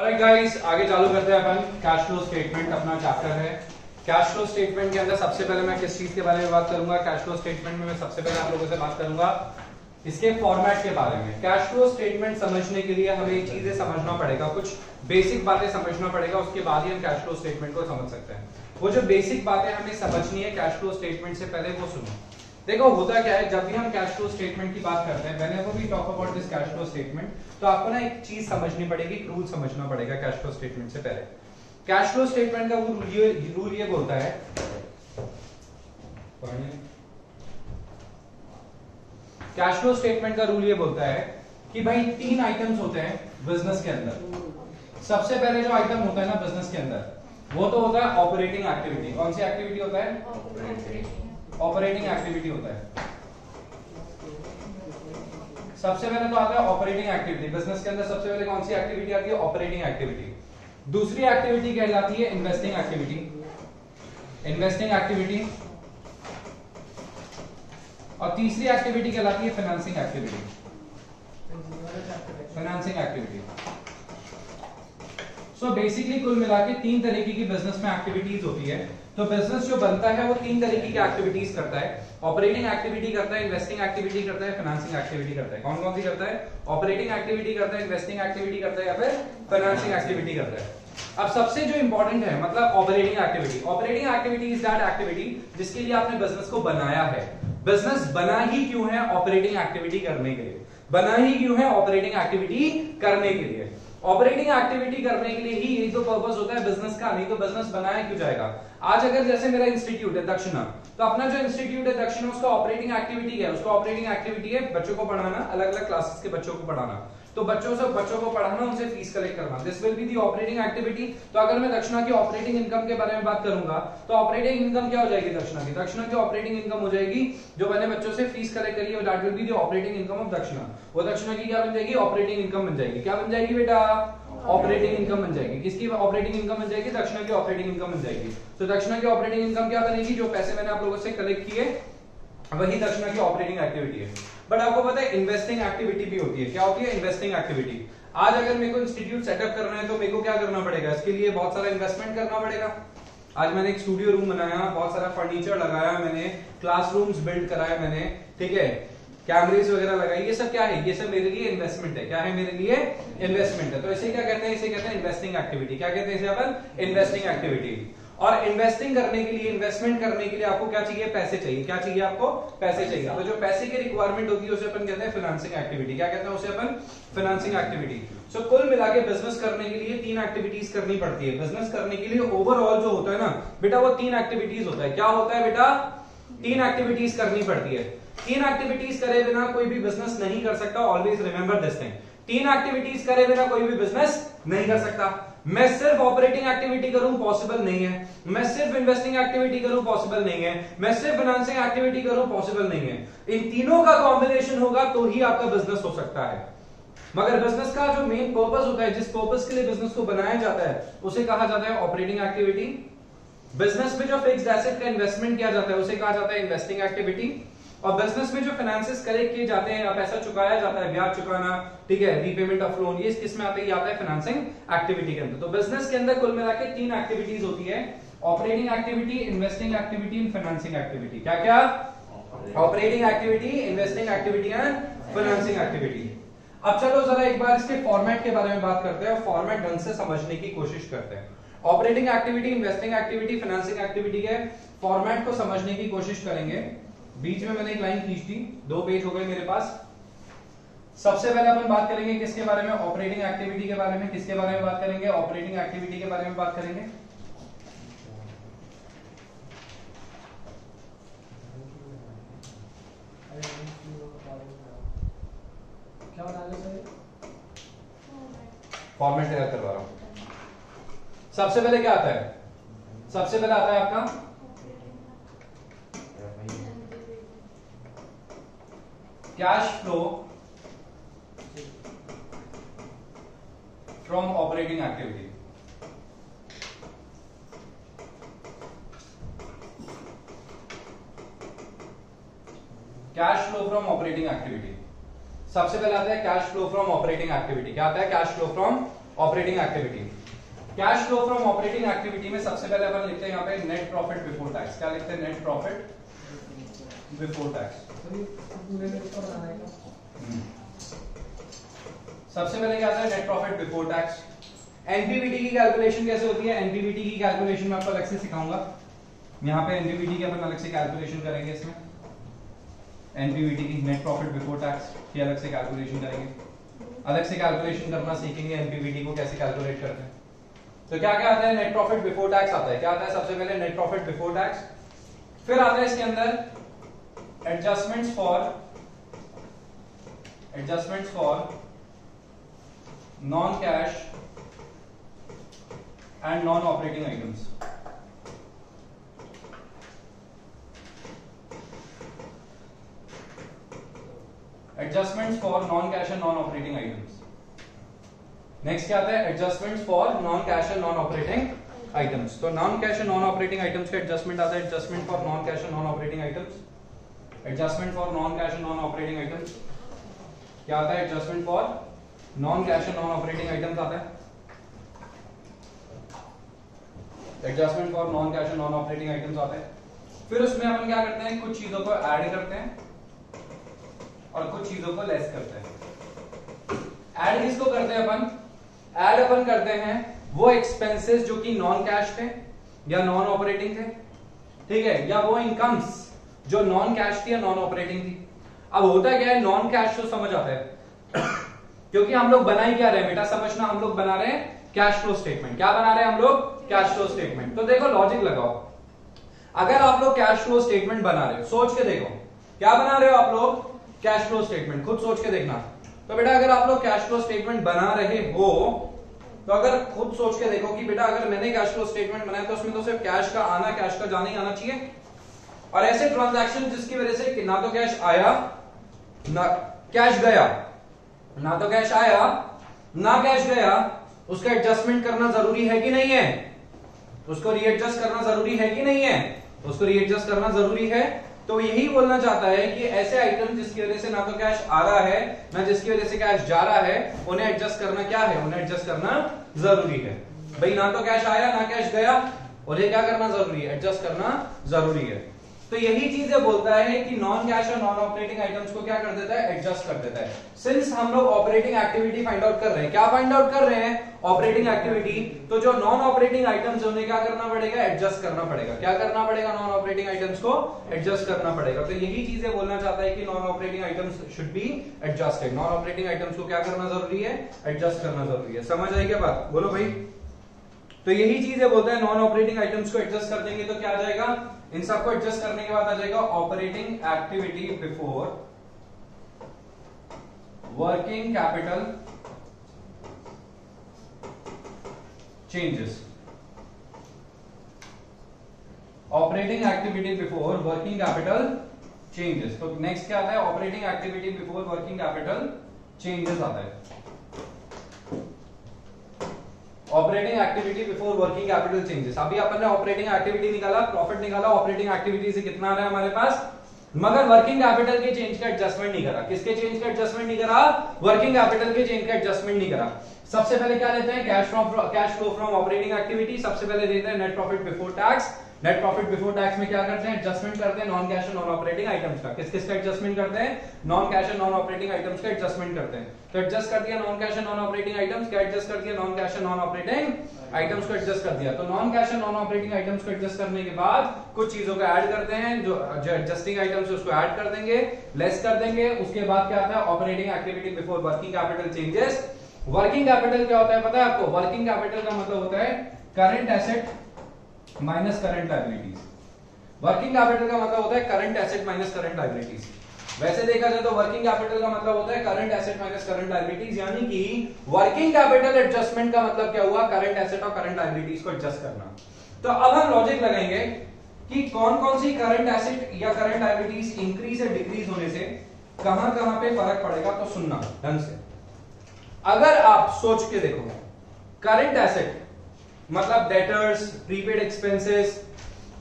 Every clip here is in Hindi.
ऑलराइट गाइस, आगे चालू करते हैं अपन कैश फ्लो स्टेटमेंट। अपना चैप्टर है कैश फ्लो स्टेटमेंट के अंदर सबसे पहले मैं किस चीज के बारे में बात करूंगा? कैश फ्लो स्टेटमेंट में मैं सबसे पहले आप लोगों से बात करूंगा इसके फॉर्मेट के बारे में। कैश फ्लो स्टेटमेंट समझने के लिए हमें चीजें समझना पड़ेगा, कुछ बेसिक बातें समझना पड़ेगा, उसके बाद ही हम कैश फ्लो स्टेटमेंट को समझ सकते हैं। वो जो बेसिक बातें हमें समझनी है कैश फ्लो स्टेटमेंट से पहले, वो सुनो। देखो होता क्या है, जब भी हम कैश फ्लो स्टेटमेंट की बात करते हैं, whenever we talk about this cash flow statement, तो आपको ना एक चीज समझनी पड़ेगी, एक रूल समझना पड़ेगा कैश फ्लो स्टेटमेंट से पहले। कैश फ्लो स्टेटमेंट का वो रूल ये बोलता है, कैश फ्लो स्टेटमेंट का रूल ये बोलता है कि भाई तीन आइटम्स होते हैं बिजनेस के अंदर। सबसे पहले जो आइटम होता है ना बिजनेस के अंदर, वो तो होता है ऑपरेटिंग एक्टिविटी। कौन सी एक्टिविटी होता है? ऑपरेटिंग एक्टिविटी होता है। सबसे पहले तो आता है ऑपरेटिंग एक्टिविटी। बिजनेस के अंदर सबसे पहले कौन सी एक्टिविटी आती है? Operating activity. दूसरी एक्टिविटी कहलाती है इन्वेस्टिंग एक्टिविटी। Investing activity. और तीसरी एक्टिविटी कहलाती है financing activity. Financing activity. So basically कुल मिला के तीन तरीके की बिजनेस में एक्टिविटीज होती है। तो बिजनेस जो बनता है वो तीन तरीके की एक्टिविटीज करता है। ऑपरेटिंग एक्टिविटी करता है, इन्वेस्टिंग एक्टिविटी करता है, फाइनेंसिंग एक्टिविटी करता है। कौन कौन सी करता है? ऑपरेटिंग एक्टिविटी करता है, इन्वेस्टिंग एक्टिविटी करता है, या फिर फाइनेंसिंग एक्टिविटी करता है। अब सबसे जो इंपॉर्टेंट है मतलब operating activity. Operating activity is that activity जिसके लिए आपने बिजनेस को बनाया है। बिजनेस बना ही क्यों है? ऑपरेटिंग एक्टिविटी करने के लिए। बना ही क्यों है? ऑपरेटिंग एक्टिविटी करने के लिए। ऑपरेटिंग एक्टिविटी करने के लिए ही यही तो पर्पस होता है बिजनेस का, नहीं तो बिजनेस बनाया क्यों जाएगा? आज अगर जैसे मेरा इंस्टीट्यूट है दक्षिणा, तो अपना जो इंस्टीट्यूट है दक्षिणा, उसका ऑपरेटिंग एक्टिविटी है, उसका ऑपरेटिंग एक्टिविटी है बच्चों को पढ़ाना, अलग अलग क्लासेस के बच्चों को पढ़ाना। तो बच्चों को पढ़ाना, उनसे फीस कलेक्ट करना, this will be the operating activity. तो अगर मैं दक्षिणा की ऑपरेटिंग इनकम के बारे में बात करूंगा, तो ऑपरेटिंग इनकम क्या हो जाएगी दक्षिणा की? दक्षिणा की ऑपरेटिंग इनकम हो जाएगी जो मैंने बच्चों से फीस कलेक्ट करी है, that will be the operating income of दक्षिणा। वो दक्षिणा की क्या बन जाएगी? ऑपरेटिंग इनकम बन जाएगी। क्या बन जाएगी बेटा? ऑपरेटिंग इनकम बन जाएगी। किसकी ऑपरेटिंग इनकम बन जाएगी? दक्षिणा की ऑपरेटिंग इनकम बन जाएगी। तो दक्षिणा की ऑपरेटिंग इनकम क्या बनेगी? जो पैसे मैंने आप लोगों से कलेक्ट किए वही दक्षिणा की ऑपरेटिंग एक्टिविटी है। बट आपको पता है इन्वेस्टिंग एक्टिविटी भी होती है। क्या होती है? Investing activity. आज अगर मेरे को इंस्टीट्यूट सेटअप करना है तो मेरे को क्या करना पड़ेगा? इसके लिए बहुत सारा इन्वेस्टमेंट करना पड़ेगा। आज मैंने एक स्टूडियो रूम बनाया, बहुत सारा फर्नीचर लगाया, मैंने क्लासरूम्स बिल्ड कराए मैंने, ठीक है, कैमरेज वगैरह लगाई। ये सब क्या है? ये सब मेरे लिए इन्वेस्टमेंट है। क्या है मेरे लिए? इन्वेस्टमेंट है। तो इसे क्या कहते हैं? इसे कहते हैं इन्वेस्टिंग एक्टिविटी। क्या कहते हैं इसे अपन? Investing activity. और इन्वेस्टिंग करने के लिए, इन्वेस्टमेंट करने के लिए आपको क्या चाहिए? पैसे चाहिए। क्या चाहिए आपको? पैसे चाहिए। तो जो पैसे की रिक्वायरमेंट होती है उसे अपन कहते हैं फाइनेंसिंग एक्टिविटी। क्या कहते हैं उसे अपन? Financing activity. सो कुल मिला के बिजनेस करने के लिए तीन एक्टिविटीज करनी पड़ती है। बिजनेस करने के लिए ओवरऑल जो होता है ना बेटा, वो तीन एक्टिविटीज होता है। क्या होता है बेटा? तीन एक्टिविटीज करनी पड़ती है। तीन एक्टिविटीज करे बिना कोई भी बिजनेस नहीं कर सकता। ऑलवेज रिमेंबर दिस थिंग, तीन एक्टिविटीज करे बिना कोई भी बिजनेस नहीं कर सकता। मैं सिर्फ ऑपरेटिंग एक्टिविटी करूं, पॉसिबल नहीं है। मैं सिर्फ इन्वेस्टिंग एक्टिविटी करूं, पॉसिबल नहीं है। मैं सिर्फ फाइनेंसिंग एक्टिविटी करूं, पॉसिबल नहीं है। इन तीनों का कॉम्बिनेशन होगा तो ही आपका बिजनेस हो सकता है। मगर बिजनेस का जो मेन पर्पस होता है, जिस पर्पस के लिए बिजनेस को बनाया जाता है, उसे कहा जाता है ऑपरेटिंग एक्टिविटी। बिजनेस में जो फिक्स्ड एसेट का इन्वेस्टमेंट किया जाता है उसे कहा जाता है इन्वेस्टिंग एक्टिविटी। और बिजनेस में जो फाइनेंसेस कलेक्ट किए जाते हैं या पैसा चुकाया जाता है, ब्याज चुकाना, ठीक है, रीपेमेंट ऑफ लोन, ये किस में आता है? ये आता है फाइनेंसिंग एक्टिविटी के अंदर। तो बिजनेस के अंदर कुल मिला के तीन एक्टिविटीज होती है, operating activity, investing activity and financing activity. क्या क्या? Operating activity, investing activity and financing activity. अब चलो जरा एक बार इसके फॉर्मेट के बारे में बात करते हैं और फॉर्मेट ढंग से समझने की कोशिश करते हैं। Operating activity, investing activity, financing activity के फॉर्मेट को समझने की कोशिश करेंगे। बीच में मैंने एक लाइन खींच दी, 2 पेज हो गए मेरे पास। सबसे पहले अपन बात करेंगे किसके बारे में? ऑपरेटिंग एक्टिविटी के बारे में। किसके बारे में बात करेंगे? ऑपरेटिंग एक्टिविटी के बारे में बात करेंगे। क्या बता रहे सर? फॉर्मेट तैयार करवा रहा हूं। सबसे पहले क्या आता है? सबसे पहले आता है आपका cash flow from operating activity. Cash flow from operating activity. सबसे पहले आता है cash flow from operating activity. क्या आता है? Cash flow from operating activity. Cash flow from operating activity में सबसे पहले अपन लिखते हैं यहाँ पे नेट प्रॉफिट बिफोर टैक्स। क्या लिखते हैं? Net profit before tax. सबसे पहले क्या आता है? Net profit before tax. NPBT की कैलकुलेशन कैसे होती है? एनपीबीटी की कैलकुलेशन मैं आपको अलग से सिखाऊंगा। यहाँ पे एनपीबीटी की अपन अलग से कैलकुलेशन करेंगे। इसमें एनपीबीटी की नेट प्रॉफिट बिफोर टैक्स की अलग से कैलकुलेशन करेंगे। अलग से कैलकुलेशन करना सीखेंगे एनपीबीटी को कैसे कैलकुलेट करते हैं। तो क्या क्या आता है? नेट प्रॉफिट बिफोर टैक्स आता है। क्या आता है? सबसे पहले नेट प्रॉफिट बिफोर टैक्स, फिर आता है इसके अंदर adjustments for non cash and non operating items. Adjustments for non cash and non operating items. Next क्या आता है? Adjustments for non cash and non operating items. तो non cash and non operating items का एडजस्टमेंट आता है। Adjustment for non cash and non operating items. Adjustment for non cash and non operating items क्या आता है? Adjustment for non cash and non operating items आता है। Adjustment for non cash and non operating items आता है। फिर उसमें अपन क्या करते हैं? कुछ चीजों को ऐड करते हैं और कुछ चीजों को लेस करते हैं। ऐड किसको करते हैं अपन? ऐड अपन करते हैं वो एक्सपेंसेस जो कि नॉन कैश थे या नॉन ऑपरेटिंग थे, ठीक है, या वो इनकम्स जो नॉन कैश थी या नॉन ऑपरेटिंग थी। अब होता क्या है? नॉन कैश तो समझ आता है क्योंकि हम लोग बना ही क्या रहे हैं बेटा? समझना, हम लोग बना रहे हैं कैश फ्लो स्टेटमेंट। क्या बना रहे हैं हम लोग? Cash flow statement. तो देखो लॉजिक लगाओ, अगर आप लोग कैश फ्लो स्टेटमेंट बना रहे हो, सोच के देखो क्या बना रहे हो आप लोग? Cash flow statement. खुद सोच के देखना। तो बेटा अगर आप लोग कैश फ्लो स्टेटमेंट बना रहे हो तो अगर खुद सोच के देखो कि बेटा अगर मैंने कैश फ्लो स्टेटमेंट बनाया तो उसमें तो सिर्फ कैश का आना, कैश का जाना ही आना चाहिए। और ऐसे ट्रांजैक्शन जिसकी वजह से ना तो कैश आया ना कैश गया, ना तो कैश आया ना कैश गया, उसका एडजस्टमेंट करना जरूरी है कि नहीं है? उसको रीएडजस्ट करना जरूरी है कि नहीं है? उसको रीएडजस्ट करना जरूरी है। तो यही बोलना चाहता है कि ऐसे आइटम जिसकी वजह से ना तो कैश आ रहा है ना जिसकी वजह से कैश जा रहा है, उन्हें एडजस्ट करना क्या है? उन्हें एडजस्ट करना जरूरी है। भाई ना तो कैश आया ना कैश गया, उन्हें क्या करना जरूरी है? एडजस्ट करना जरूरी है। तो यही चीजें बोलता है कि नॉन कैश और नॉन ऑपरेटिंग आइटम्स को क्या कर देता है? एडजस्ट कर देता है। सिंस हम लोग ऑपरेटिंग एक्टिविटी फाइंड आउट कर रहे हैं, क्या फाइंड आउट कर रहे हैं? Operating activity. तो जो नॉन ऑपरेटिंग आइटम्स उन्हें क्या करना पड़ेगा? एडजस्ट करना पड़ेगा। क्या करना पड़ेगा? नॉन ऑपरेटिंग आइटम्स को एडजस्ट करना पड़ेगा। तो यही चीजें बोलना चाहता है कि non operating items should be adjusted. Non operating items को क्या करना जरूरी है? एडजस्ट करना जरूरी है। समझ आई क्या बात? बोलो भाई। तो यही चीज है, बोलता है नॉन ऑपरेटिंग आइटम्स को एडजस्ट कर देंगे तो क्या आ जाएगा? इन सबको एडजस्ट करने के बाद आ जाएगा operating activity before working capital changes. Operating activity before working capital changes. तो नेक्स्ट क्या आता है? Operating activity before working capital changes आता है। Operating activity before working capital changes. अभी अपन ने ऑपरेटिंग एक्टिविटी निकाला, प्रॉफिट निकाला, ऑपरेटिंग एक्टिविटी से कितना आ रहा है हमारे पास, मगर वर्किंग कैपिटल के चेंज का एडजस्टमेंट नहीं करा। किसके चेंज का एडजस्टमेंट नहीं करा? वर्किंग कैपिटल के चेंज का एडजस्टमेंट नहीं करा। सबसे पहले क्या लेते हैं? Cash flow from operating activity. सबसे पहले देते हैं net profit before tax. Net profit before tax में क्या करते हैं? एडजस्टमेंट करते हैं नॉन कैश और नॉन ऑपरेटिंग आइटम्स का। किस किस का एडजस्टमेंट करते हैं? नॉन कैश और नॉन ऑपरेटिंग आइटम्स का एडजस्टमेंट करते हैं। तो एडजस्ट कर दिया नॉन कैश और नॉन ऑपरेटिंग आइटम्स। क्या एडजस्ट कर दिया? नॉन कैश और नॉन ऑपरेटिंग आइटम्स को एडजस्ट कर दिया। तो नॉन कैश और नॉन ऑपरेटिंग आइटम्स को एडजस्ट करने के बाद कुछ चीजों को ऐड करते हैं, जो एडजस्टिंग आइटम्स है उसको ऐड कर देंगे, लेस कर देंगे। उसके बाद क्या आता है? Operating activity before working capital changes. Working capital क्या होता है पता है आपको? वर्किंग कैपिटल का मतलब होता है current asset minus current liabilities. Working capital का मतलब होता है current asset minus current liabilities. वैसे देखा जाए तो वर्किंग कैपिटल का मतलब होता है current asset minus current liabilities, यानी कि वर्किंग कैपिटल एडजस्टमेंट का मतलब क्या हुआ? करंट एसेट और करंट लायबिलिटीज को एडजस्ट करना। तो अब हम लॉजिक लगाएंगे कि कौन कौन सी करंट एसेट या करंट लायबिलिटीज इंक्रीज या डिक्रीज होने से कहां कहां पे फर्क पड़ेगा। तो सुनना ढंग से। अगर आप सोच के देखो, करंट एसेट मतलब डेटर्स, प्रीपेड एक्सपेंसेस,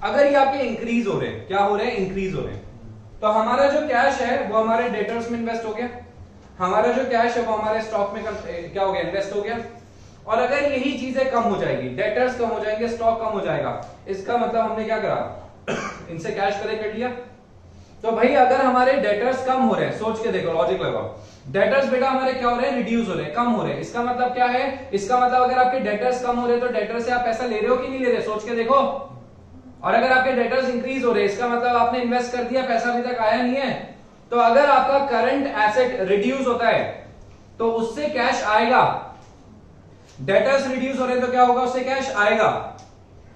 अगर ये आपके इंक्रीज हो रहे हैं, क्या हो रहे हैं? इंक्रीज हो रहे हैं, तो हमारा जो कैश है वो हमारे डेटर्स में इन्वेस्ट हो गया, हमारा जो कैश है वो हमारे स्टॉक में क्या हो गया? इन्वेस्ट हो गया। और अगर यही चीजें कम हो जाएगी, डेटर्स कम हो जाएंगे, स्टॉक कम हो जाएगा, इसका मतलब हमने क्या करा, इनसे कैश कलेक्ट कर लिया। तो भाई अगर हमारे डेटर्स कम हो रहे हैं, सोच के देखो, लॉजिक लगाओ, डेटर्स बेटा हमारे क्या हो रहे हैं, रिड्यूस हो रहे हैं, कम हो रहे हैं, इसका मतलब क्या है, इसका मतलब अगर आपके डेटर्स कम हो रहे हैं तो डेटर से आप पैसा ले रहे हो कि नहीं ले रहे, सोच के देखो। और अगर आपके डेटर्स इंक्रीज हो रहे हैं, इसका मतलब आपने इन्वेस्ट कर दिया, पैसा अभी तक आया नहीं है। तो अगर आपका करंट एसेट रिड्यूस होता है तो उससे कैश आएगा, डेटर्स रिड्यूस हो रहे हैं तो क्या होगा, उससे कैश आएगा।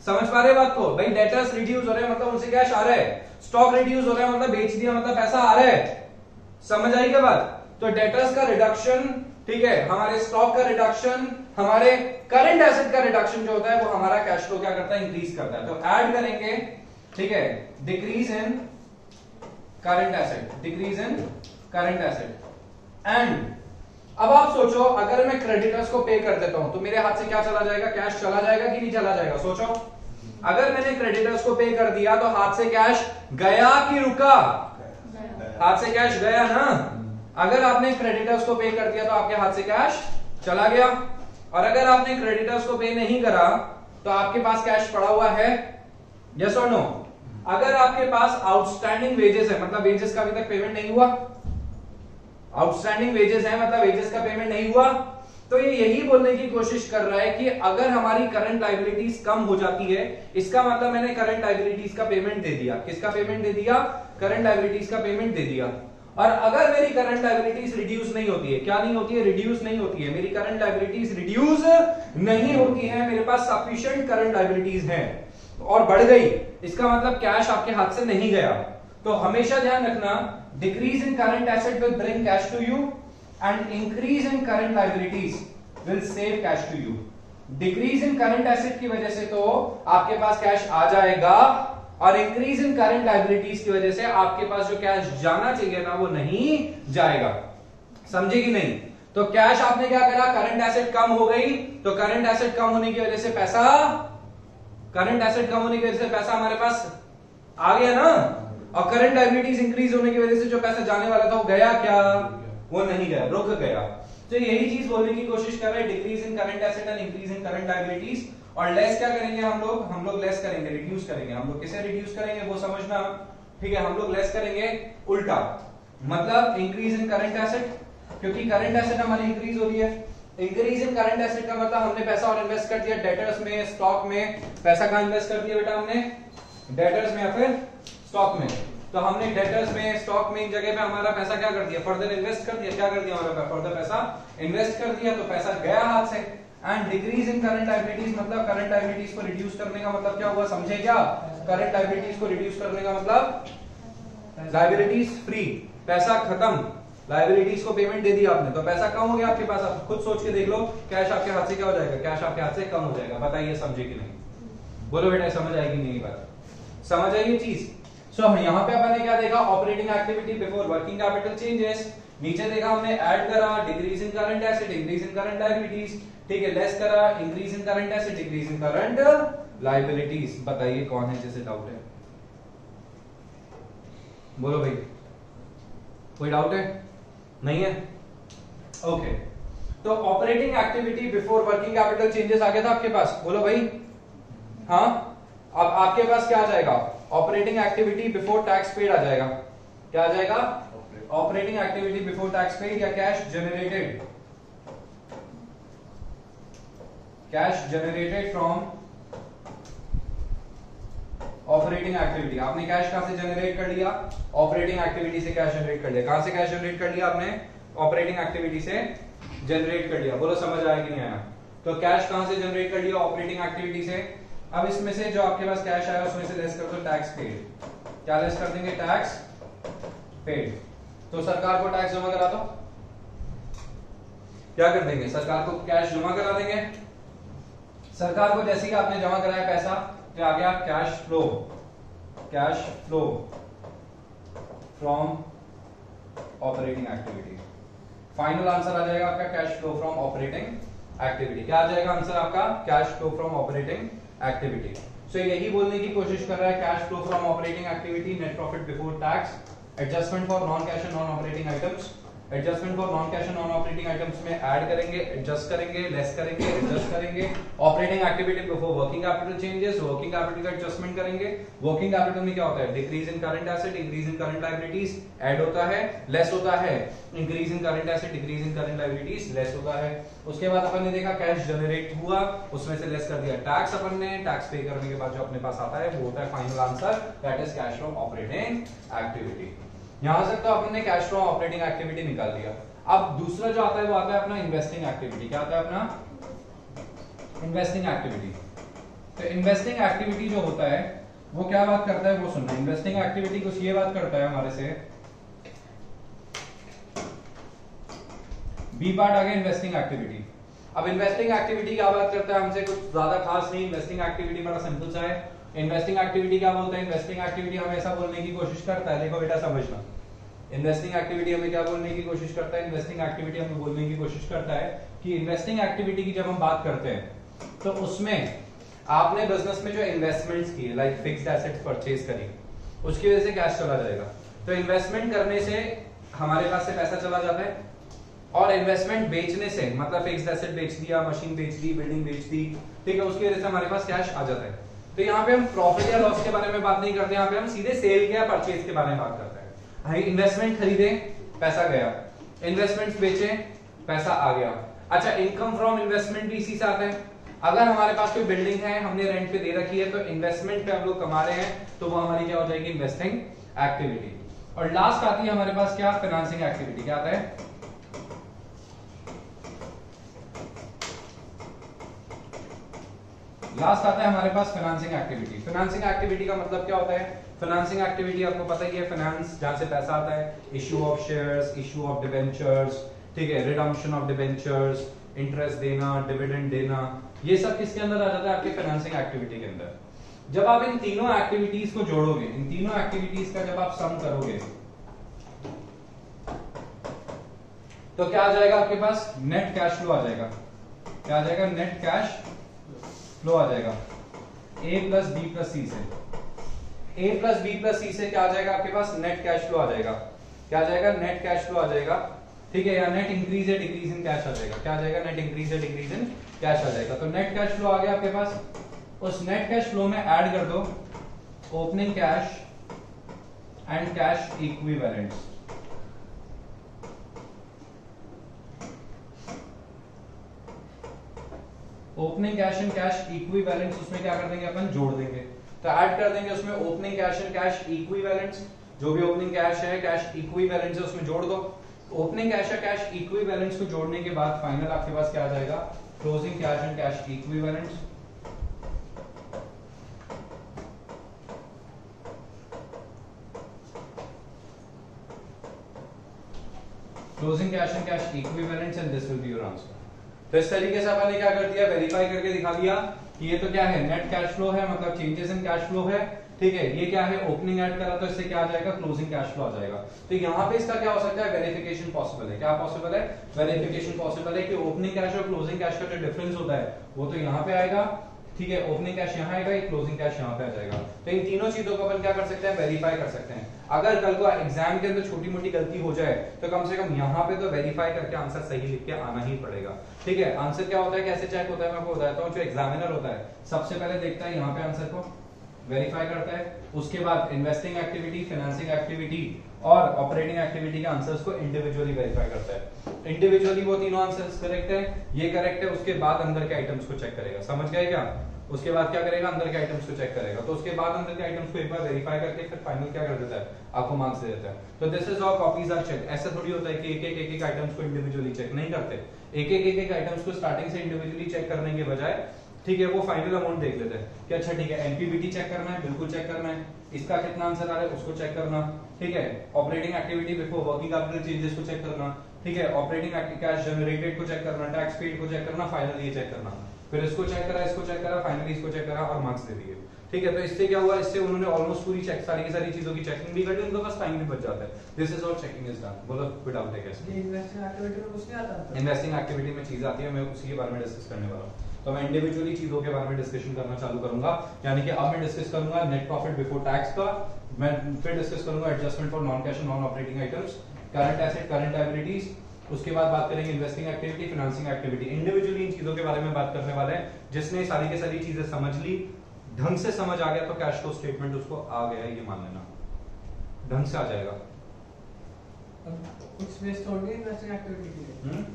समझ पा रहे बात को भाई, डेटर्स रिड्यूस हो रहे हैं मतलब उनसे कैश आ रहा है, स्टॉक रिड्यूस हो रहा है मतलब बेच दिया मतलब पैसा आ रहा है। समझ आई क्या बात। तो डेटर्स का रिडक्शन, ठीक है, हमारे स्टॉक का रिडक्शन, हमारे करंट एसेट का रिडक्शन जो होता है वो हमारा कैश फ्लो क्या करता है, इंक्रीज करता है। तो ऐड करेंगे, ठीक है, decrease in current asset, decrease in current asset. And अब आप सोचो, अगर मैं क्रेडिटर्स को पे कर देता हूं तो मेरे हाथ से क्या चला जाएगा, कैश चला जाएगा कि नहीं चला जाएगा, सोचो। अगर मैंने क्रेडिटर्स को पे कर दिया तो हाथ से कैश गया कि रुका, हाथ से कैश गया ना। अगर आपने क्रेडिटर्स को पे कर दिया तो आपके हाथ से कैश चला गया, और अगर आपने क्रेडिटर्स को पे नहीं करा तो आपके पास कैश पड़ा हुआ है, यस और नो। अगर आपके पास आउटस्टैंडिंग वेजेस है, मतलब वेजेस का अभी तक पेमेंट नहीं हुआ, आउटस्टैंडिंग वेजेस है मतलब वेजेस का पेमेंट नहीं हुआ, तो ये यही बोलने की कोशिश कर रहा है कि अगर हमारी करंट लायबिलिटीज कम हो जाती है, इसका मतलब मैंने करंट लायबिलिटीज का पेमेंट दे दिया। किसका पेमेंट दे दिया, करंट लायबिलिटीज का पेमेंट दे दिया। और अगर मेरी करंट लायबिलिटीज रिड्यूस नहीं होती है, क्या नहीं होती है, रिड्यूस नहीं होती है, मेरी करंट लायबिलिटीज रिड्यूस नहीं होती है, मेरे पास सफिशिएंट करंट लायबिलिटीज हैं और बढ़ गई, इसका मतलब कैश आपके हाथ से नहीं गया। तो हमेशा ध्यान रखना, decrease in current asset will bring cash to you and increase in current liabilities will save cash to you. Decrease in current asset की वजह से तो आपके पास कैश आ जाएगा, और इंक्रीज इन करंट लायबिलिटीज की वजह से आपके पास जो कैश जाना चाहिए ना वो नहीं जाएगा। समझे कि नहीं। तो कैश आपने क्या करा, करंट एसेट कम हो गई, तो करंट एसेट कम होने की वजह से पैसा, करंट एसेट कम होने की वजह से पैसा हमारे पास आ गया ना, और करंट लायबिलिटीज इंक्रीज होने की वजह से जो पैसा जाने वाला था वो गया क्या, वो नहीं गया, रुक गया। तो यही चीज बोलने की कोशिश कर रहे हैं, decrease in current asset and increase in current liabilities. और लेस क्या करेंगे हम लोग लेस करेंगे, रिड्यूस करेंगे। हम लोग किसे रिड्यूस करेंगे वो समझना, ठीक है। हम लोग लेस करेंगे उल्टा, मतलब इंक्रीज इन करंट एसेट, क्योंकि करंट एसेट हमारी इंक्रीज हो रही है। इंक्रीज इन करंट एसेट का मतलब हमने पैसा और इन्वेस्ट कर दिया डेटर्स में, स्टॉक में। पैसा कहां इन्वेस्ट कर दिया बेटा हमने, डेटर्स में या फिर स्टॉक में। तो हमने डेटर्स में, स्टॉक में, इन जगह पे हमारा पैसा क्या कर दिया, फर्दर इन्वेस्ट कर दिया। क्या कर दिया, हमारा फर्दर पैसा इन्वेस्ट कर दिया, तो पैसा गया हाथ से। And decrease in current liabilities, मतलब करंट लायबिलिटीज को रिड्यूस करने का मतलब क्या हुआ, समझे क्या। करंट लायबिलिटीज को रिड्यूस करने का मतलब लायबिलिटीज फ्री, पैसा खत्म, लायबिलिटीज को पेमेंट दे दिया आपने, तो पैसा कम हो गया आपके पास। आप खुद सोच के देख लो, कैश आपके हाथ से क्या हो जाएगा, कैश आपके हाथ से कम हो जाएगा। बताइए समझे कि नहीं, बोलो बेटा समझ आएगी नहीं बात, समझ आई ये चीज। सो यहाँ पे अपन ने क्या देखा, operating activity before working capital changes. नीचे देखा हमने ऐड करा, decrease in current asset, increase in current liabilities, ठीक है। लेस करा, increase in current asset, decrease in current liabilities. बताइए कौन है जैसे डाउट है, बोलो भाई, कोई डाउट है, नहीं है, ओके। तो operating activity before working capital changes आ गया था आपके पास, बोलो भाई, हाँ। अब आपके पास क्या आ जाएगा, operating activity before tax paid आ जाएगा। क्या आ जाएगा, operating activity before tax paid या cash generated, cash generated from operating activity. आपने कैश कहां से जनरेट कर लिया, ऑपरेटिंग एक्टिविटी से कैश जनरेट कर लिया। कहां से कैश जनरेट कर लिया आपने, ऑपरेटिंग एक्टिविटी से जनरेट कर लिया। बोलो समझ आया कि नहीं आया। तो कैश कहां से जनरेट कर लिया, ऑपरेटिंग एक्टिविटी से। अब इसमें से जो आपके पास कैश आया उसमें से लेस कर दो टैक्स पेड। क्या लेस कर देंगे, टैक्स पेड। तो सरकार को टैक्स जमा करा दो, क्या कर देंगे, सरकार को कैश जमा करा देंगे। सरकार को जैसे ही आपने जमा कराया पैसा, तो आ गया cash flow, cash flow from operating activity. Final answer आ जाएगा आपका cash flow from operating activity. क्या आ जाएगा आंसर आपका, cash flow from operating activity. So यही बोलने की कोशिश कर रहा है, cash flow from operating activity, net profit before tax, adjustment for non cash and non operating items, adjustment for non cash and non operating items में ऐड करेंगे, एडजस्ट करेंगे, लेस करेंगे, एडजस्ट करेंगे। Operating activity before working capital changes, working capital का एडजस्टमेंट करेंगे। वर्किंग कैपिटल में क्या होता है, decrease in current asset, increase in current liabilities add होता है, लेस होता है increase in current asset, decrease in current liabilities less होता है। उसके बाद अपन ने देखा कैश जनरेट हुआ, उसमें से लेस कर दिया टैक्स, अपन ने टैक्स पे करने के बाद जो अपने पास आता है वो होता है final answer, that is cash from operating activity. यहां से तो अपन ने कैश फ्रॉम ऑपरेटिंग एक्टिविटी निकाल दिया। अब दूसरा जो आता है वो आता है अपना इन्वेस्टिंग एक्टिविटी। क्या आता है अपना इन्वेस्टिंग एक्टिविटी। तो इन्वेस्टिंग एक्टिविटी जो होता है वो क्या बात करता है वो सुनना। इन्वेस्टिंग एक्टिविटी कुछ ये बात करता है हमारे से, बी पार्ट आ गया इन्वेस्टिंग एक्टिविटी। अब इन्वेस्टिंग एक्टिविटी क्या बात करता है हमसे, कुछ ज्यादा खास नहीं। इन्वेस्टिंग एक्टिविटी बड़ा सिंपल सा है। इन्वेस्टिंग एक्टिविटी क्या बोलता है, इन्वेस्टिंग एक्टिविटी हमें ऐसा बोलने की कोशिश करता है, देखो बेटा समझना, इन्वेस्टिंग एक्टिविटी हमें क्या बोलने की कोशिश करता है, इन्वेस्टिंग एक्टिविटी हमें बोलने की कोशिश करता है कि इन्वेस्टिंग एक्टिविटी की जब हम बात करते हैं तो उसमें आपने बिजनेस में जो इन्वेस्टमेंट्स की, लाइक फिक्स्ड एसेट्स परचेज करी, उसकी वजह से कैश चला जाएगा। तो इन्वेस्टमेंट करने से हमारे पास से पैसा चला जाता है, और इन्वेस्टमेंट बेचने से मतलब फिक्स्ड एसेट बेच दिया, मशीन बेच दी, बिल्डिंग बेच दी, ठीक है, उसकी वजह से हमारे पास कैश आ जाता है। तो यहाँ पे हम प्रॉफिट या लॉस के बारे में बात नहीं करते, यहाँ पे हम सीधे सेल के या परचेज के बारे में बात करते हैं। इन्वेस्टमेंट खरीदे, पैसा गया, इन्वेस्टमेंट बेचे, पैसा आ गया। अच्छा, इनकम फ्रॉम इन्वेस्टमेंट भी इसी से आता है। अगर हमारे पास कोई बिल्डिंग है, हमने रेंट पे दे रखी है, तो इन्वेस्टमेंट पे हम लोग कमा रहे हैं, तो वो हमारी क्या हो जाएगी, इन्वेस्टिंग एक्टिविटी। और लास्ट आती है हमारे पास क्या, फाइनेंसिंग एक्टिविटी। क्या आता है, लास्ट आता है हमारे पास फाइनेंसिंग एक्टिविटी। फाइनेंसिंग एक्टिविटी का मतलब क्या होता है, फाइनेंसिंग एक्टिविटी आपको पता ही है, फाइनेंस जहां से पैसा आता है, issue of shares, issue of debentures, ठीक है, रिडम्पशन ऑफ डिबेंचर्स, इंटरेस्ट देना, डिविडेंड देना, ये सब किसके अंदर आ जाता है, आपके फाइनेंसिंग एक्टिविटी के अंदर। जब आप इन तीनों एक्टिविटीज को जोड़ोगे, इन तीनों एक्टिविटीज का जब आप सम करोगे तो क्या आ जाएगा आपके पास, नेट कैश फ्लो आ जाएगा। क्या आ जाएगा, नेट कैश फ्लो आ जाएगा। A प्लस बी प्लस सी से, A प्लस बी प्लस सी से क्या आ जाएगा आपके पास, नेट कैश फ्लो आ जाएगा। क्या आ जाएगा, नेट कैश फ्लो आ जाएगा, ठीक है, या नेट इंक्रीज या डिक्रीज इन कैश आ जाएगा। क्या आ जाएगा, नेट इंक्रीज या डिक्रीज इन कैश आ जाएगा। तो नेट कैश फ्लो आ गया आपके पास, उस नेट कैश फ्लो में ऐड कर दो opening cash and cash equivalents. Opening cash and cash equivalents, उसमें क्या कर देंगे अपन, जोड़ देंगे। तो ऐड कर देंगे उसमें opening cash and cash equivalents, जो भी ओपनिंग कैश है, कैश इक्विवेलेंट्स है, उसमें जोड़ दो। ओपनिंग कैश या कैश इक्विवेलेंट्स को जोड़ने के बाद फाइनल आपके पास क्या आ जाएगा, closing cash and cash equivalents. Closing cash and cash equivalents and this will be your answer. तो इस तरीके से अपन ने क्या कर दिया, वेरीफाई करके दिखा दिया कि ये तो क्या है, नेट कैश फ्लो है, मतलब चेंजेस इन कैश फ्लो है, ठीक है। ये क्या है, ओपनिंग ऐड करा तो इससे क्या आ जाएगा, क्लोजिंग कैश फ्लो आ जाएगा। तो यहाँ पे इसका क्या हो सकता है, वेरिफिकेशन पॉसिबल है। क्या पॉसिबल है, वेरिफिकेशन पॉसिबल है कि ओपनिंग कैश और क्लोजिंग कैश का जो डिफरेंस होता है वो तो यहाँ पे आएगा, ठीक है, ओपनिंग कैश यहाँ आएगा, क्लोजिंग कैश यहाँ पे आ जाएगा। तो इन तीनों चीजों को अपन क्या कर सकते हैं, वेरीफाई कर सकते हैं। अगर कल को एग्जाम के अंदर छोटी मोटी गलती हो जाए तो कम से कम यहाँ पे तो वेरीफाई करके आंसर सही लिख के आना ही पड़ेगा, ठीक है। आंसर क्या होता है, कैसे चेक होता है, मैं आपको बताता हूँ। जो एग्जामिनर होता है सबसे पहले देखता है यहाँ पे आंसर को, वेरीफाई करता है, उसके बाद इन्वेस्टिंग एक्टिविटी, फाइनेंसिंग एक्टिविटी और ऑपरेटिंग एक्टिविटी के आंसर्स को इंडिविजुअली वेरीफाई करता है। इंडिविजुअली वो तीनों आंसर्स करेक्ट है, ये करेक्ट है, उसके बाद अंदर के आइटम्स को चेक करेगा। समझ गए क्या, उसके बाद क्या करेगा, अंदर के आइटम्स को चेक करेगा। तो उसके बाद अंदर के आइटम्स को एक बार वेरीफाई करके फिर फाइनल क्या कर देता है, आपको मार्क्स दे देता है। तो this is how copies are check. ऐसा थोड़ी होता है कि एक एक आइटम्स को इंडिविजुअली चेक नहीं करते, एक एक आइटम्स को स्टार्टिंग से इंडिविजुअली चेक करने के बजाय, ठीक है, वो फाइनल अमाउंट देख लेते हैं कि अच्छा ठीक है, एनपीबीटी चेक करना है, बिल्कुल चेक करना है, इसका कितना आंसर आ रहा है उसको चेक करना, ठीक है, operating activity before working capital changes को चेक करना, ठीक है, ऑपरेटिंग कैश जनरेटेड को चेक करना, टैक्स पेड को चेक करना, फाइनल ये चेक करना, फिर इसको चेक करा, इसको चेक करा, फाइनली इसको चेक करा और मार्क्स दे दिए, ठीक है। तो इससे क्या हुआ, इससे उन्होंने ऑलमोस्ट पूरी चेक सारी की सारी चीजों की चेकिंग भी कर ली, उनके पास टाइम भी बच जाता है। This is how checking is done. बोलो कोई डाउट है कैसे, इन्वेस्टिंग एक्टिविटी में कुछ नहीं आता, इन्वेस्टिंग एक्टिविटी में चीज आती है, मैं उसी के बारे में डिस्कस करने वाला हूं। तो मैं इंडिविजुअली चीजों के बारे में डिस्कशन करना चालू करूंगा, यानी कि अब मैं डिस्कस करूंगा नेट प्रॉफिट बिफोर टैक्स का, मैं फिर डिस्कस करूंगा adjustment for non cash and non operating items, current asset, current liabilities, उसके बाद बात करेंगे investing activity, financing activity. Individually इन चीजों के बारे में बात करने वाले हैं। जिसने सारी की सारी चीजें समझ ली, ढंग से समझ आ गया तो कैश फ्लो स्टेटमेंट उसको आ गया, ये मान लेना, ढंग से आ जाएगा। कुछ स्पेस छोड़ के इन्वेस्टिंग एक्टिविटी के लिए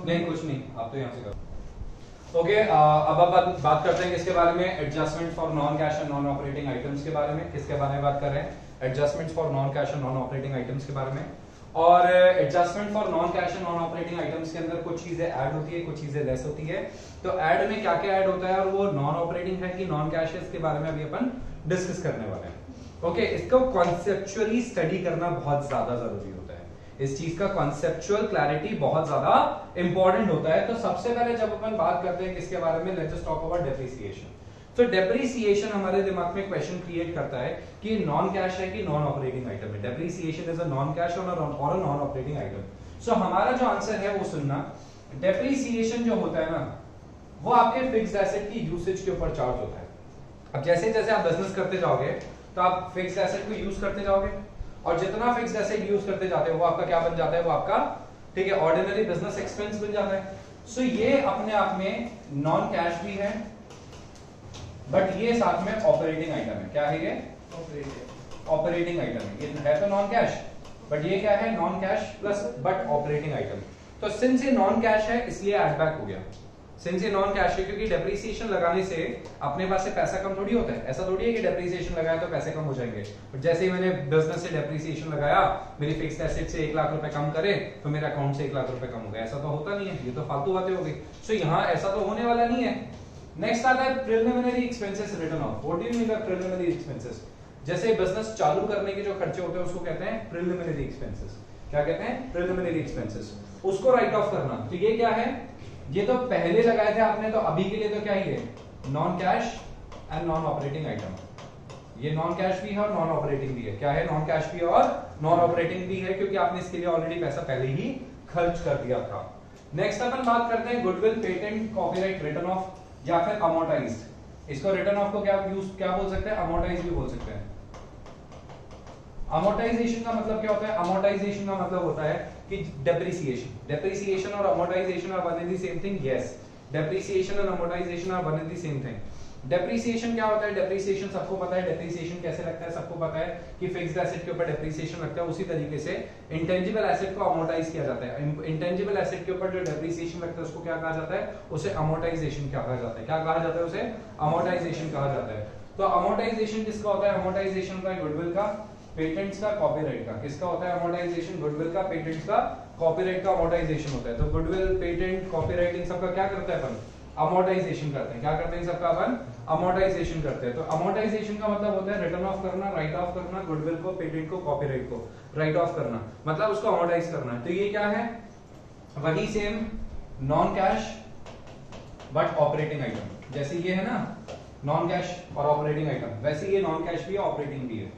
नहीं कुछ नहीं, आप तो यहाँ से करो। ओके, अब बात करते हैं किसके बारे में, adjustment for non cash and non operating items के बारे में। किसके बारे में बात कर रहे हैं, adjustments for non cash and non operating items के बारे में। और adjustment for non cash and non operating items के अंदर कुछ चीजें ऐड होती है, कुछ चीजें लेस होती है। तो ऐड में क्या क्या ऐड होता है और वो नॉन ऑपरेटिंग है कि नॉन कैश है, इसके बारे में अभी अपन डिस्कस करने वाले हैं। ओके, इसको कॉन्सेप्चुअली स्टडी करना बहुत ज्यादा जरूरी होता है। इस चीज का कॉन्सेप्चुअल क्लैरिटी बहुत ज्यादा इंपॉर्टेंट होता है। तो सबसे पहले जब अपन बात करते हैं किसके बारे में, लेट्स टॉक अबाउट डेप्रिसिएशन। तो डेप्रिसिएशन हमारे दिमाग में क्वेश्चन क्रिएट करता है कि नॉन कैश है कि नॉन ऑपरेटिंग आइटम है। Depreciation is a non cash और अ नॉन ऑपरेटिंग आइटम। सो हमारा जो आंसर है वो सुनना, डेप्रिसिएशन जो होता है ना, वो आपके फिक्स्ड एसेट की यूसेज के ऊपर चार्ज होता है। अब जैसे जैसे आप बिजनेस करते जाओगे तो आप फिक्स्ड एसेट को यूज करते जाओगे, और जितना फिक्स्ड एसेट यूज करते जाते हो वो आपका क्या बन जाता है, वो आपका, ठीक है, ऑर्डिनरी बिजनेस एक्सपेंस बन जाता है। सो ये अपने आप में नॉन कैश भी है, बट ये साथ में ऑपरेटिंग आइटम है। क्या है ये, ऑपरेटिंग आइटम है। ये है तो नॉन कैश, बट ये क्या है, non cash plus but operating item. तो सिंस ये नॉन कैश है इसलिए एड बैक हो गया। सिंस ये नॉन कैश है, क्योंकि डेप्रिसिएशन लगाने से अपने पास से पैसा कम थोड़ी होता है। ऐसा थोड़ी है कि डेप्रिसिएशन लगाया तो पैसे कम हो जाएंगे। बट जैसे ही मैंने बिजनेस से डेप्रिसिएशन लगाया, मेरी फिक्स्ड एसेट से 1 लाख रुपए कम करे तो मेरे अकाउंट से 1 लाख रुपए कम हो गया। ऐसा तो होता नहीं है, ये तो फालतू बातें हो गई। सो यहाँ ऐसा तो होने वाला नहीं है। नेक्स्ट आता है preliminary expenses written off. What do you mean by preliminary expenses? जैसे बिजनेस चालू करने के जो खर्चे होते हैं उसको कहते हैं प्रिलिमिनरी एक्सपेंसेस। क्या कहते हैं, प्रिलिमिनरी एक्सपेंसेस। उसको राइट ऑफ करना। तो ये क्या है, ये तो पहले लगाए थे आपने, तो अभी के लिए तो क्या ही है, non cash and non operating item. ये नॉन कैश भी है और नॉन ऑपरेटिंग भी है। क्या है, नॉन कैश भी और नॉन ऑपरेटिंग भी है, क्योंकि आपने इसके लिए ऑलरेडी पैसा पहले ही खर्च कर दिया था। नेक्स्ट अपन बात करते हैं goodwill, patent, copyright written off या फिर अमोर्टाइज्ड। इसको रिटन ऑफ को क्या बोल सकते हैं, अमोर्टाइज भी बोल सकते हैं। अमोर्टाइजेशन का मतलब क्या होता है, अमोर्टाइजेशन का मतलब होता है कि डेप्रिसिएशन और amortisation are one and the same thing. Yes, depreciation और amortisation are one and the same thing. Depreciation क्या होता है, डेप्रिसिएशन सबको पता है। डेप्रिसिएशन कैसे लगता है, सबको पता है कि फिक्स्ड एसेट के ऊपर डेप्रिसिएशन लगता है। उसी तरीके से इंटेंजिबल एसेट को अमोर्टाइज किया जाता है। इंटेंजिबल एसेट के ऊपर जो डेप्रिसिएशन लगता है उसको क्या कहा जाता है, उसे अमोर्टाइजेशन कहा जाता है। क्या कहा जाता है, उसे अमोर्टाइजेशन कहा जाता है। तो अमोर्टाइजेशन किसका होता है, अमोर्टाइजेशन का गुडविल का, पेटेंट्स का, कॉपीराइट का। किसका होता है अमोर्टाइजेशन, गुडविल का, पेटेंट्स का, कॉपीराइट का अमोर्टाइजेशन होता है। तो गुडविल, पेटेंट, कॉपीराइट इन सबका क्या करता है अपन, अमोर्टाइजेशन करते हैं। क्या करते हैं इन सबका अपन, अमोर्टाइजेशन करते हैं। तो अमोर्टाइजेशन का मतलब होता है रिटर्न ऑफ करना, राइट ऑफ करना, गुडविल को, पेटेंट को, कॉपीराइट को राइट ऑफ करना, मतलब उसको अमोर्टाइज करना है। तो ये क्या है, वही same non cash but operating item. जैसे ये है ना नॉन कैश और ऑपरेटिंग आइटम, वैसे ये नॉन कैश भी है, ऑपरेटिंग भी है।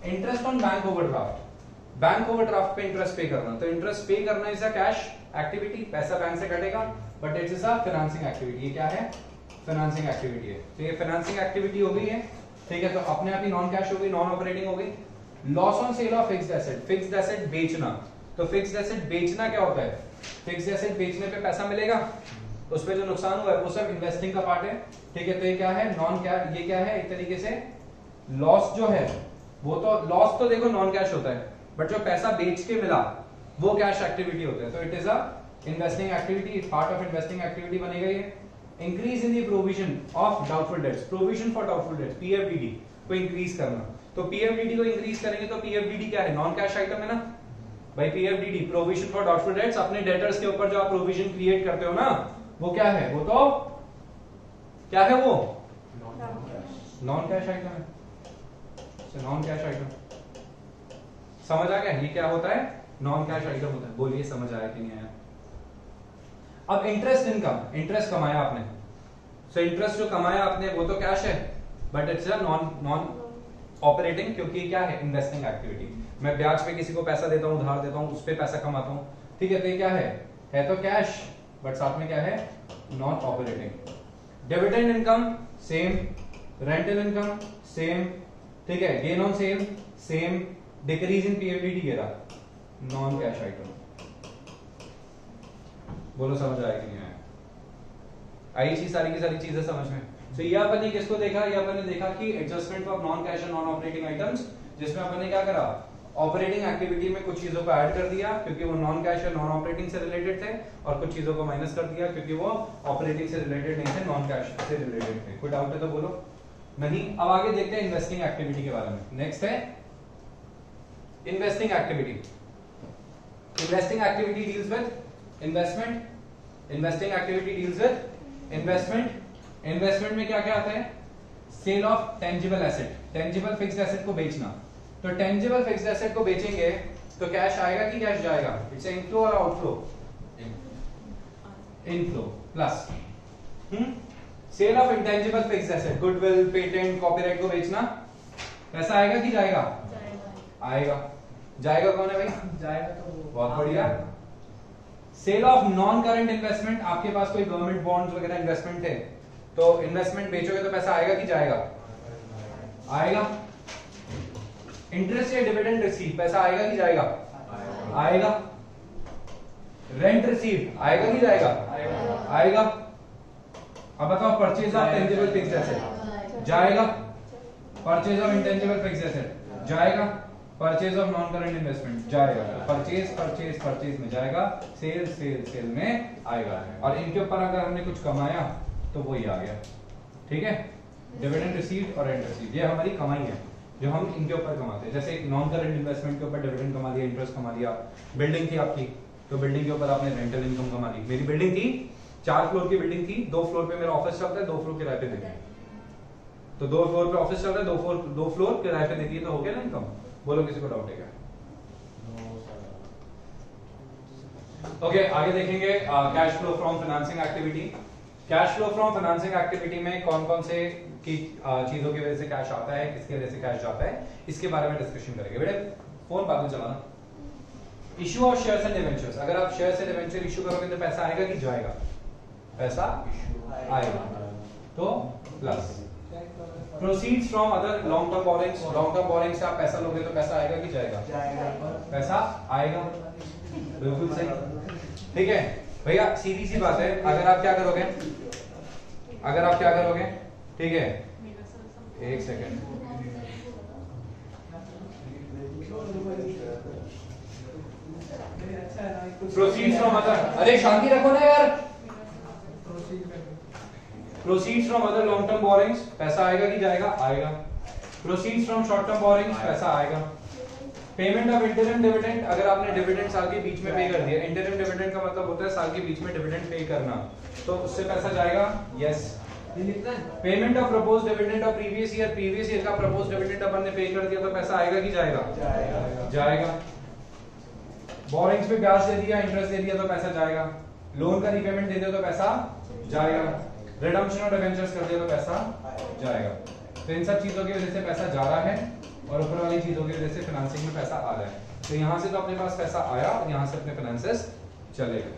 Interest on bank overdraft, bank overdraft पे इंटरेस्ट पे करना। तो इंटरेस्ट पे करना इज अ कैश एक्टिविटी, पैसा बैंक से कटेगा, but it's a financing activity. ये क्या है, फाइनेंसिंग एक्टिविटी है। तो ये फाइनेंसिंग एक्टिविटी हो गई है, ठीक है। तो अपने आप ही नॉन कैश हो गई, नॉन ऑपरेटिंग हो गई। Loss on sale of fixed asset, fixed asset बेचना। तो फिक्स्ड एसेट बेचना क्या होता है, फिक्स्ड एसेट बेचने पे पैसा मिलेगा, उस पे जो नुकसान हुआ है वो सब इन्वेस्टिंग का पार्ट है, ठीक है। तो ये क्या है, नॉन कैश, ये क्या है, एक तरीके से लॉस जो है वो तो, लॉस तो देखो नॉन कैश होता है, बट जो पैसा बेच के मिला वो कैश एक्टिविटी होता है। तो it is a investing activity, part of investing activity बनेगा ये। Increase in the provision of doubtful debts, provision for doubtful debts, PFDD को इंक्रीज करना। तो पीएफडीडी को इंक्रीज करेंगे तो पीएफडीडी क्या है, नॉन कैश आइटम है ना भाई। पीएफडीडी, प्रोविजन फॉर डाउटफुल डेट्स, अपने डेटर्स के ऊपर जो आप प्रोविजन क्रिएट करते हो ना, वो क्या है, वो तो क्या है, वो नॉन कैश आइटम है, नॉन कैश आइटम। समझ आ गया, ये क्या होता है, नॉन कैश आइटम होता है। बोलिए समझ आया कि नहीं आया। अब इंटरेस्ट इनकम, इंटरेस्ट कमाया आपने, सो इंटरेस्ट जो कमाया आपने वो तो कैश है, but it's a non operating, क्योंकि क्या है, इन्वेस्टिंग एक्टिविटी। मैं ब्याज पे किसी को पैसा देता हूं, उधार देता हूं, उस पे पैसा कमाता हूं, ठीक है। तो ये क्या है तो कैश, बट साथ में क्या है, non operating. Dividend income same, rental income same, ठीक है। Gain on sale same, decrease in PFDD ये रहा, नॉन कैश आइटम। बोलो समझ आया कि नहीं आया? आई चीज सारी की सारी चीजें समझ में? तो ये अपन ने किसको देखा? ये अपन ने देखा कि adjustment of non cash and non operating items, जिसमें अपन ने क्या करा, ऑपरेटिंग एक्टिविटी में कुछ चीजों को ऐड कर दिया क्योंकि वो नॉन कैश या नॉन ऑपरेटिंग से रिलेटेड थे, और कुछ चीजों को माइनस कर दिया क्योंकि वो ऑपरेटिंग से रिलेटेड नहीं थे, नॉन कैश से रिलेटेड थे। कोई डाउट है तो बोलो। नहीं? अब आगे देखते हैं इन्वेस्टिंग एक्टिविटी के बारे में। नेक्स्ट है investing activity. Investing activity deals with investment. Investing activity deals with investment. Investment में क्या क्या आता है? Sale of tangible asset, tangible fixed asset को बेचना। तो टेंजिबल फिक्स्ड एसेट को बेचेंगे तो कैश आएगा कि कैश जाएगा? इट्स इनफ्लो और outflow? Inflow plus. Sale of intangible fixed asset, goodwill, patent, copyright को बेचना, पैसा आएगा कि जाएगा? आएगा। जाएगा कौन है भाई? जाएगा तो बहुत बढ़िया। Sale of non current investment, आपके पास कोई गवर्नमेंट बॉन्ड्स वगैरह इन्वेस्टमेंट है तो इन्वेस्टमेंट बेचोगे तो पैसा आएगा कि जाएगा? आएगा। इंटरेस्ट या डिविडेंड रिसीव, पैसा आएगा कि जाएगा? आएगा। रेंट रिसीव आएगा कि जाएगा? आएगा। अब बताओ, purchase of tangible fixed asset जाएगा, purchase of intangible fixed asset जाएगा, purchase of non current investment जाएगा। परचेज परचेज परचेज में जाएगा, सेल सेल सेल में आएगा। और इनके ऊपर अगर हमने कुछ कमाया तो वही आ गया। ठीक है? डिविडेंड रिसीव्ड और रेंट रिसीव्ड, ये हमारी कमाई है जो हम इनके ऊपर कमाते हैं। जैसे नॉन करंट इन्वेस्टमेंट के ऊपर डिविडेंड कमा लिया, इंटरेस्ट कमा लिया। बिल्डिंग थी आपकी तो बिल्डिंग के ऊपर आपने रेंटल इनकम कमा ली। मेरी बिल्डिंग थी, 4 फ्लोर की बिल्डिंग थी, 2 फ्लोर पे मेरा ऑफिस चलता है, 2 फ्लोर किराए पे देती है। तो 2 फ्लोर पे ऑफिस चल रहा है, 2 फ्लोर किराए पे देती है, तो हो गया ना इनकम। बोलो किसी को डाउट है क्या? ओके, आगे देखेंगे cash flow from financing activity. Cash flow from financing activity में कौन कौन से की चीजों की वजह से कैश आता है, किसकी वजह से कैश जाता है, इसके बारे में डिस्कशन करेंगे। बेटे फोन बाद में चलाना। Issue of shares and debentures, अगर आप शेयर्स एंड डिबेंचर इशू करोगे तो पैसा आएगा कि जाएगा? पैसा आएगा तो plus. Proceeds from other long term borrowings, long term borrowing से आप पैसा लोगे तो पैसा आएगा कि जाएगा? पैसा आएगा। बिल्कुल सही। ठीक है भैया, सीधी सी बात है। अगर आप क्या करोगे, अगर आप क्या करोगे, ठीक है, एक सेकेंड, प्रोसीड्स फ्रॉम अदर, अरे शांति रखो ना यार। Proceeds from other long term borrowings, पैसा आएगा कि जाएगा? आएगा। Proceeds from short term borrowings, पैसा आएगा। पेमेंट ऑफ इंटरिम डिविडेंड, अगर आपने डिविडेंड साल के बीच में पे कर दिया, इंटरिम डिविडेंड का मतलब होता है साल के बीच में डिविडेंड पे करना, तो उससे पैसा जाएगा? Yes. Payment of proposed dividend of previous year का प्रपोज्ड डिविडेंड अपन ने पे कर दिया तो पैसा आएगा कि जाएगा? जाएगा। बोरिंग्स पे ब्याज दे दिया, इंटरेस्ट दे दिया तो पैसा जाएगा। लोन का रीपेमेंट दे दिया तो पैसा जाएगा। रिडम्पशन ऑफ डिबेंचर्स कर दिया तो पैसा जाएगा। तो इन सब चीजों की वजह से पैसा जा रहा है और ऊपर वाली चीजों की वजह से फाइनेंसिंग में पैसा आ रहा है। तो यहां से तो अपने पास पैसा आया और यहां से अपने फाइनेंसेस चले गए।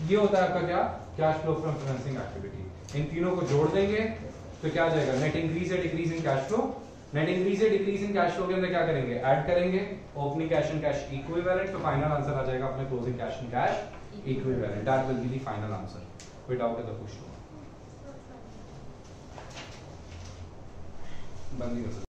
ये होता है आपका क्या? Cash flow from financing activity. इन तीनों को जोड़ देंगे तो क्या आ जाएगा? नेट इंक्रीज या decrease in cash flow. Net increase या डिक्रीज इन कैश फ्लो के अंदर क्या करेंगे? ऐड करेंगे opening cash and cash equivalent, तो फाइनल आंसर आ जाएगा अपने closing cash and cash equivalent. That will be the final answer. कोई डाउट है तो पूछ लो। बंद ही कर सकते।